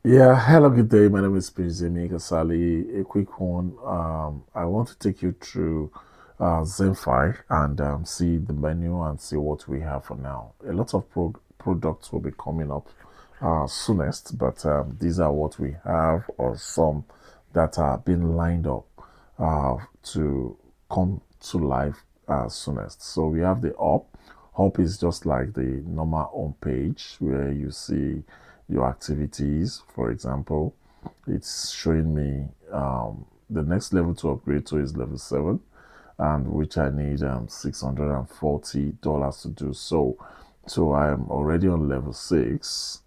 Yeah, hello, good day. My name is Pizemi Kasali. A quick one. I want to take you through ZENFI and see the menu and see what we have for now. A lot of products will be coming up soonest, but these are what we have or some that are being lined up to come to life soonest. So we have the up. Hub is just like the normal home page where you see your activities. For example, it's showing me the next level to upgrade to is level 7, and which I need $640 to do so. So I'm already on level 6.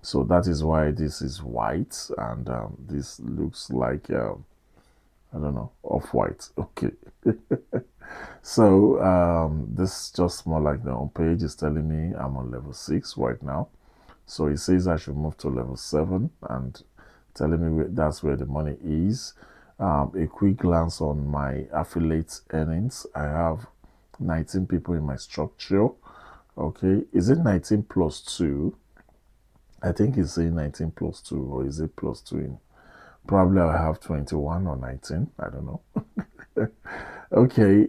So that is why this is white, and this looks like I don't know, off white. Okay. So this is just more like the home page is telling me I'm on level 6 right now. So it says I should move to level 7 and telling me that's where the money is. A quick glance on my affiliate earnings. I have 19 people in my structure. Okay. Is it 19 plus 2? I think it's saying 19 plus 2, or is it plus 2 in? Probably I have 21 or 19. I don't know. Okay.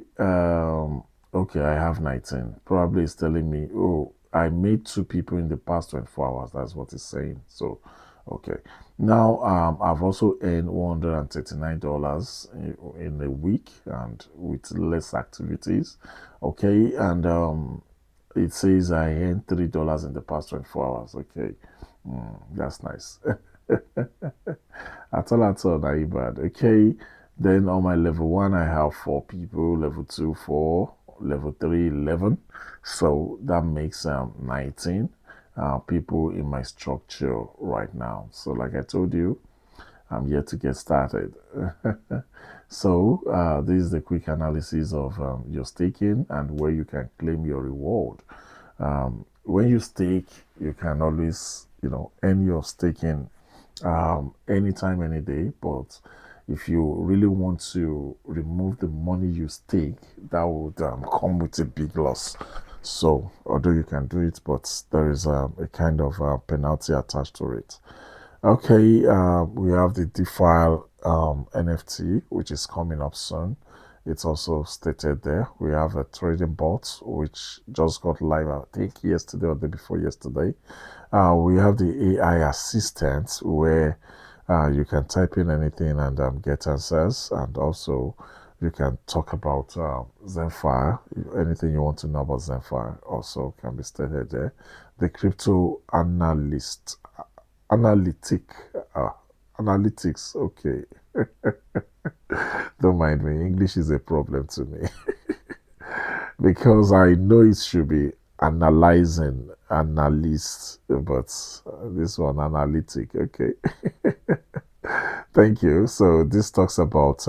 Okay, I have 19. Probably it's telling me, oh, I made 2 people in the past 24 hours. That's what it's saying. So, okay. Now, I've also earned $139 in a week and with less activities. Okay. And it says I earned $3 in the past 24 hours. Okay. That's nice. At all, not bad. Okay. Then on my level 1, I have 4 people. Level 2, 4. Level 3, 11. So that makes 19 people in my structure right now. So, like I told you, I'm yet to get started. So, this is the quick analysis of your staking and where you can claim your reward. When you stake, you can always, earn your staking anytime, any day. But if you really want to remove the money you stake, that would come with a big loss. So, although you can do it, but there is a kind of penalty attached to it. Okay, we have the DeFi NFT, which is coming up soon. It's also stated there. We have a trading bot, which just got live, I think, yesterday or the day before yesterday. We have the AI assistant, where you can type in anything and get answers, and also you can talk about ZenFi. Anything you want to know about ZenFi also can be stated there. The crypto analytic, uh, analytics. Okay, don't mind me. English is a problem to me because I know it should be analyzing, analyst, but this one analytic. Okay. Thank you. So this talks about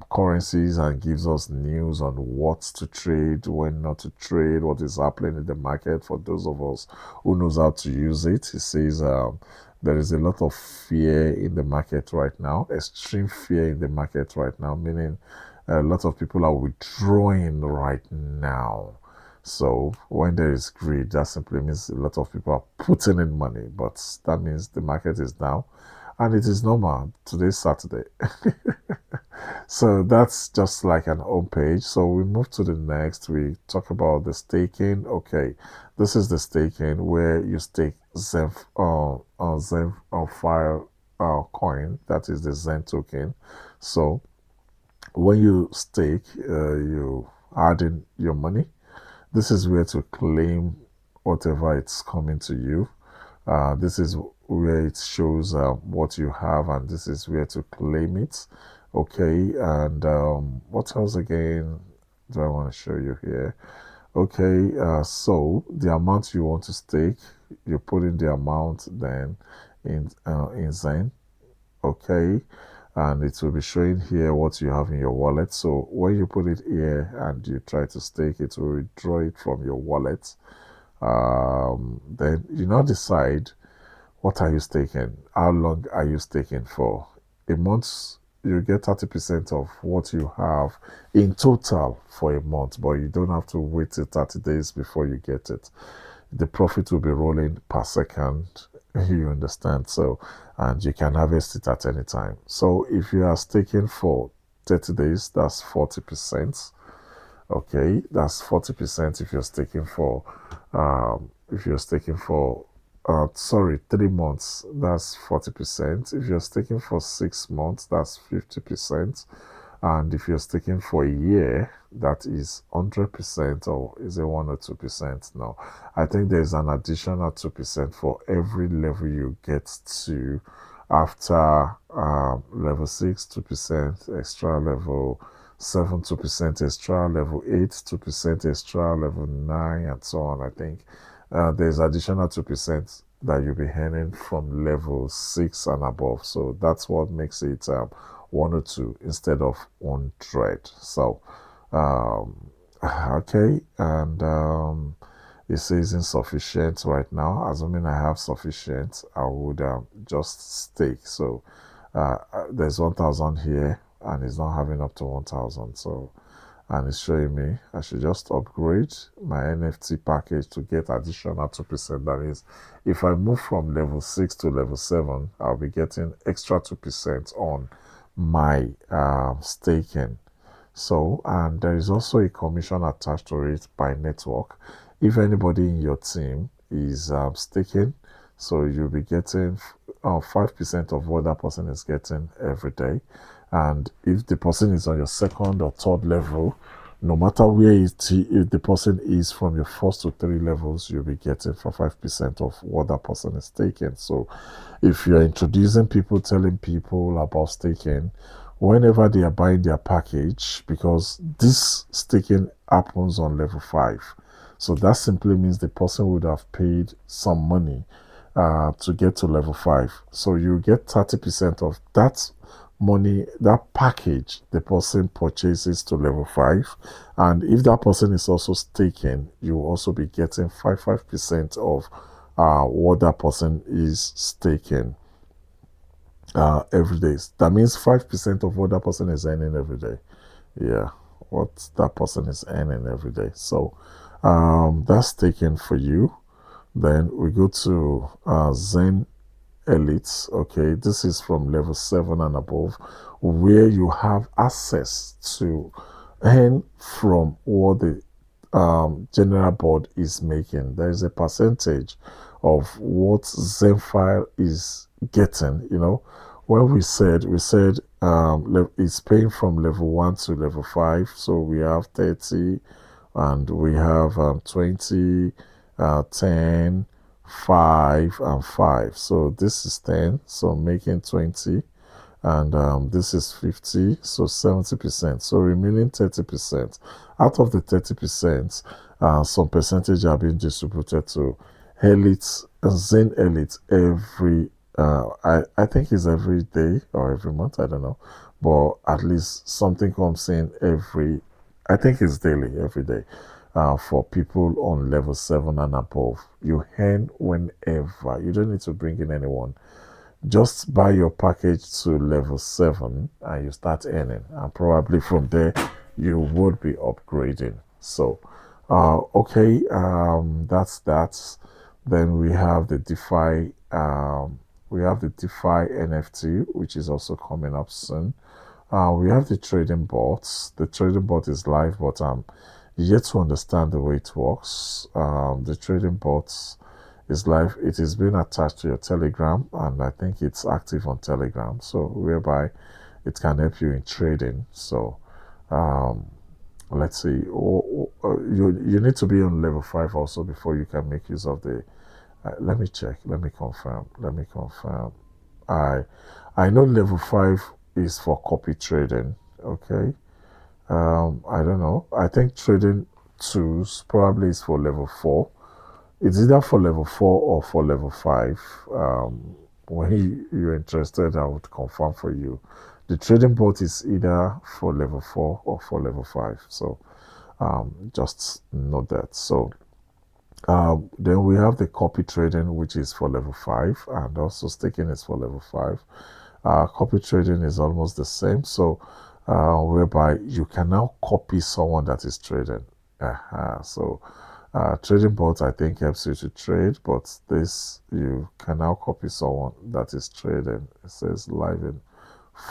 currencies and gives us news on what to trade, when not to trade, what is happening in the market for those of us who knows how to use it. It says there is a lot of fear in the market right now, extreme fear in the market right now, meaning a lot of people are withdrawing right now. So when there is greed, that simply means a lot of people are putting in money, but that means the market is down, and it is normal. Today's Saturday. So that's just like an home page. So we move to the next. We talk about the staking. Okay, this is the staking where you stake Zen Fire coin. That is the Zen token. So when you stake, you add in your money. This is where to claim whatever it's coming to you. This is where it shows what you have, and this is where to claim it. Okay, and what else again do I want to show you here? Okay, so the amount you want to stake, you put in the amount then in Zen. Okay, and it will be showing here what you have in your wallet. So when you put it here and you try to stake, it will withdraw it from your wallet. Then you now decide, what are you staking? How long are you staking for? A month, you get 30% of what you have in total for a month, but you don't have to wait till 30 days before you get it. The profit will be rolling per second You understand? So, and you can harvest it at any time. So, if you are staking for 30 days, that's 40%. Okay, that's 40% if you're staking for, if you're staking for, sorry, 3 months, that's 40%. If you're staking for 6 months, that's 50%. And if you're staking for a year, that is 100%, or is it 1 or 2%? No, I think there's an additional 2% for every level you get to after level 6, 2% extra, level 7, 2% extra, level 8, 2% extra, level 9, and so on. I think there's additional 2% that you'll be earning from level 6 and above. So that's what makes it 102 instead of 100. So, okay, and it says insufficient right now. Assuming I have sufficient, I would just stake. So, there's 1,000 here, and it's not having up to 1,000. So, and it's showing me I should just upgrade my NFT package to get additional 2%. That means if I move from level 6 to level 7, I'll be getting extra 2% on my staking. So, and there is also a commission attached to it by network. If anybody in your team is staking, so you'll be getting 5% of what that person is getting every day. And if the person is on your second or third level, no matter where if the person is from your first to three levels, you'll be getting for 5% of what that person is taking. So if you're introducing people, telling people about staking, whenever they are buying their package, because this staking happens on level 5. So that simply means the person would have paid some money to get to level 5. So you get 30% of that money, that package the person purchases to level 5. And if that person is also staking, you will also be getting 5% of what that person is staking every day. That means 5% of what that person is earning every day. Yeah, what that person is earning every day. So that's taken for you. Then we go to Zen Elites. Okay, this is from level 7 and above, where you have access to earn from what the general board is making. There is a percentage of what ZENFI is getting. When we said it's paying from level 1 to level 5. So we have 30, and we have 20, 10, 5, and 5. So this is 10, so making 20, and this is 50, so 70%. So remaining 30%. Out of the 30%, some percentage are being distributed to elites, Zen elites every. I think it's every day or every month. I don't know, but at least something comes in every. I think it's daily, every day. For people on level 7 and above, you earn whenever. You don't need to bring in anyone. Just buy your package to level 7 and you start earning, and probably from there you would be upgrading. So okay, that's that. Then we have the DeFi NFT, which is also coming up soon. We have the trading bots. The trading bot is live, but I'm yet to understand the way it works. The trading bots is live. It is being attached to your Telegram, and I think it's active on Telegram, so whereby it can help you in trading. So let's see. You need to be on level 5 also before you can make use of the. Let me check. Let me confirm. I know level 5 is for copy trading. Okay. I don't know. I think trading tools probably is for level 4. It's either for level 4 or for level 5. When you're interested, I would confirm for you. The trading bot is either for level 4 or for level 5. So just note that. So then we have the copy trading, which is for level 5, and also staking is for level 5. Copy trading is almost the same. So whereby you can now copy someone that is trading. So Trading bot, I think, helps you to trade, but this you can now copy someone that is trading. It says live in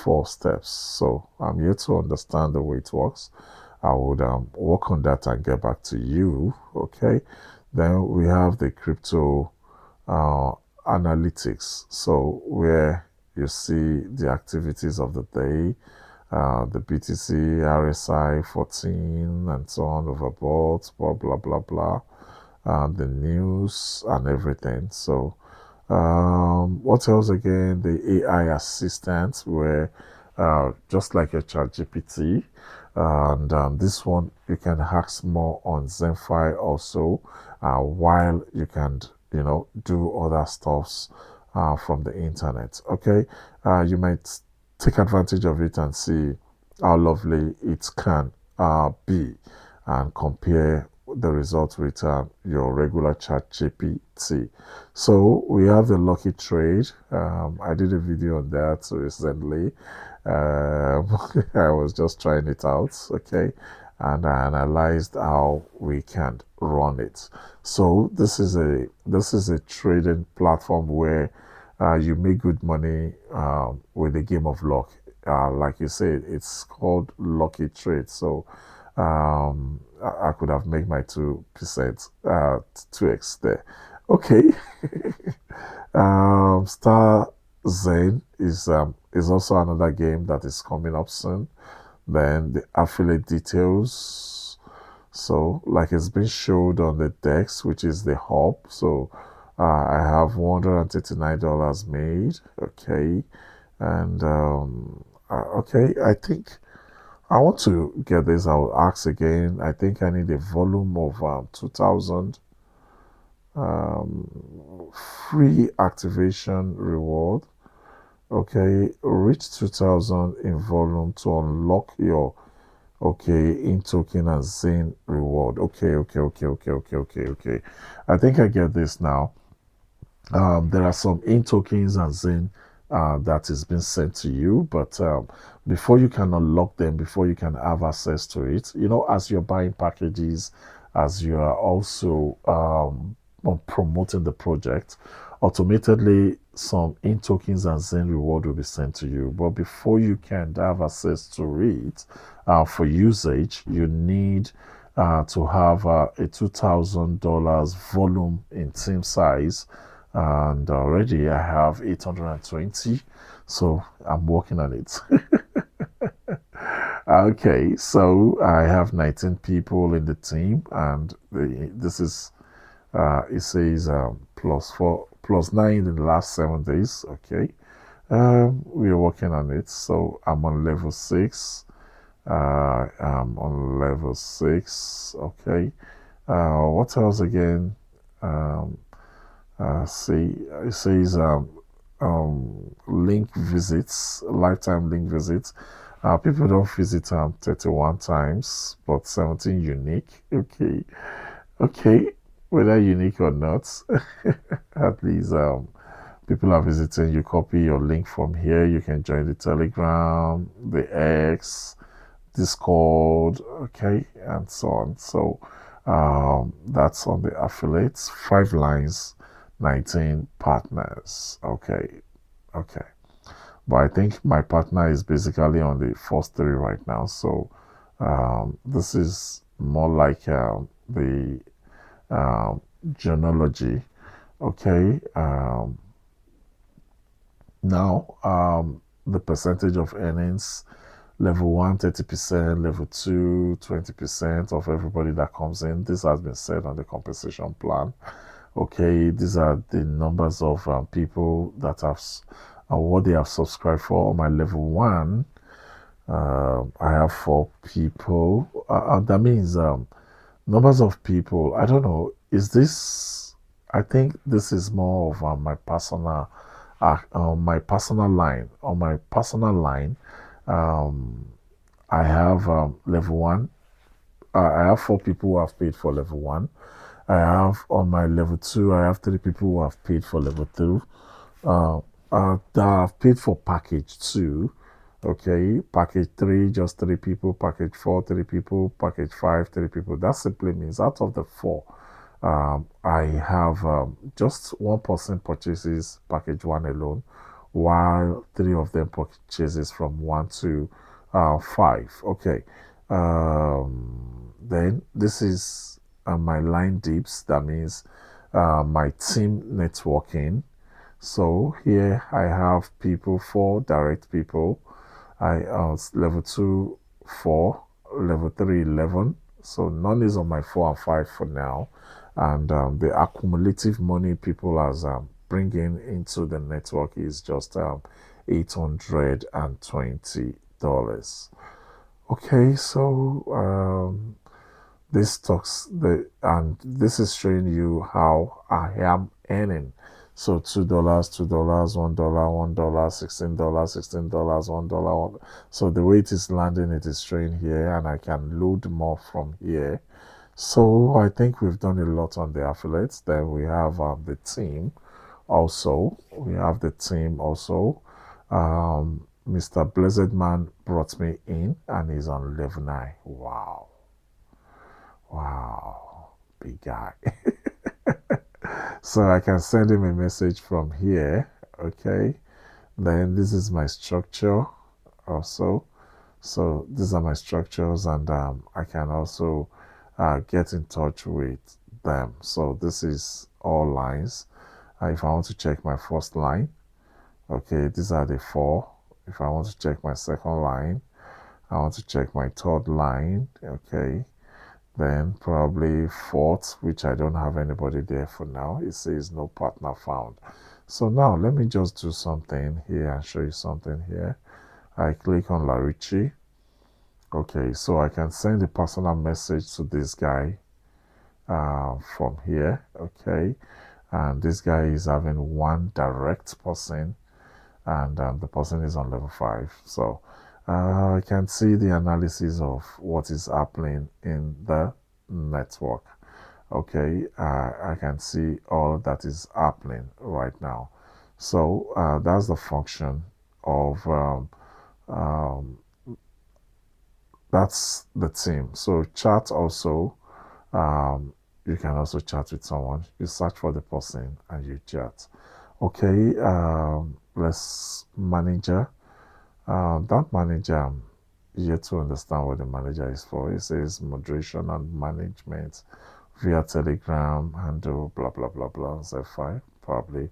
4 steps. So I'm here to understand the way it works. I would work on that and get back to you. Okay. Then we have the crypto uh, analytics. So where you see the activities of the day, the BTC, RSI 14, and so on, overbought, blah, blah, blah, blah, the news and everything. So, what else again? The AI assistant, where just like your chat GPT, and this one you can ask more on ZENFI also, while you can, do other stuffs from the internet. Okay, you might take advantage of it and see how lovely it can be, and compare the results with your regular chat GPT. So we have the lucky trade. I did a video on that recently. I was just trying it out, okay, and I analyzed how we can run it. So this is a trading platform where you make good money with a game of luck. Like you said, it's called Lucky Trade. So I could have made my 2%, 2x there. Okay. Star Zen is also another game that is coming up soon. Then the affiliate details. So like it's been showed on the DEX, which is the hub. So I have $139 made. Okay. And okay, I think I want to get this. I'll ask again. I think I need a volume of 2000 free activation reward. Okay, reach 2000 in volume to unlock your in token and Zen reward. Okay. I think I get this now. There are some in tokens and Zen that is being sent to you, but before you can unlock them, before you can have access to it, as you're buying packages, as you are also promoting the project, automatically some in tokens and Zen reward will be sent to you. But before you can have access to it for usage, you need to have a $2,000 volume in team size, and already I have 820, so I'm working on it. Okay, so I have 19 people in the team, and this is it says +9 in the last 7 days. Okay, we're working on it. So I'm on level 6. I'm on level 6. Okay, what else again? See, it says link visits, lifetime link visits. People don't visit 31 times, but 17 unique. Okay, whether unique or not, at least people are visiting. You copy your link from here. You can join the Telegram, the X, Discord, okay, and so on. So that's on the affiliates. 5 lines, 19 partners. Okay. But I think my partner is basically on the first 3 right now. So this is more like the genealogy. Okay. Now, the percentage of earnings: level 1, 30%, level 2, 20% of everybody that comes in. This has been set on the compensation plan. Okay, these are the numbers of people that have what they have subscribed for. On my level 1, I have 4 people. That means numbers of people. I don't know. Is this? I think this is more of my personal line. On my personal line, I have level 1. I have 4 people who have paid for level 1. I have on my level 2, I have 3 people who have paid for level 2. That have paid for package 2. Okay, package 3, just 3 people. Package 4, 3 people. Package 5, 3 people. That simply means out of the 4, I have just one person purchases package one alone, while three of them purchases from one to five. Okay. Then this is my line dips. That means my team networking. So here I have people, four direct people. I level two, four, level three, 11. So none is on my four and five for now. And the accumulative money people has bringing into the network is just $820. Okay, so this talks the and this is showing you how I am earning. So $2, $2, $1, $1, $16, $16, $1. So the way it is landing, it is showing here, and I can load more from here. So I think we've done a lot on the affiliates. Then we have the team also. We have the team also. Mr. Blessed Man brought me in, and he's on level 9. Wow. Wow, big guy. So I can send him a message from here. Okay. Then this is my structure also. So these are my structures, and I can also get in touch with them. So this is all lines. If I want to check my first line, okay, these are the four. If I want to check my second line, I want to check my third line. Okay. Then probably fourth, which I don't have anybody there for now. It says no partner found. So now let me just do something here and show you something here. I click on Larichi. Okay, so I can send a personal message to this guy from here. Okay, and this guy is having one direct person, and the person is on level 5. So I can see the analysis of what is happening in the network. Okay, I can see all that is happening right now. So that's the function of that's the team. So chat also, um, you can also chat with someone. You search for the person and you chat. Okay, let's manager. That manager, I'm yet to understand what the manager is for. It says moderation and management via Telegram handle, blah blah blah blah. ZENFI. Probably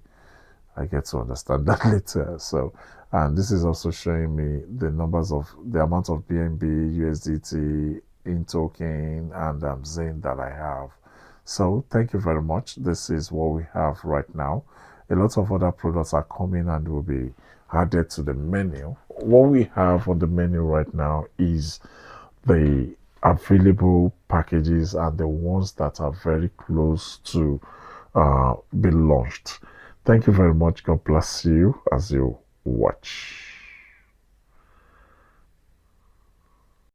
I get to understand that later. So, and this is also showing me the numbers of the amount of BNB, USDT in token, and ZEN that I have. So, thank you very much. This is what we have right now. A lot of other products are coming and will be added to the menu. What we have on the menu right now is the available packages and the ones that are very close to be launched. Thank you very much. God bless you as you watch.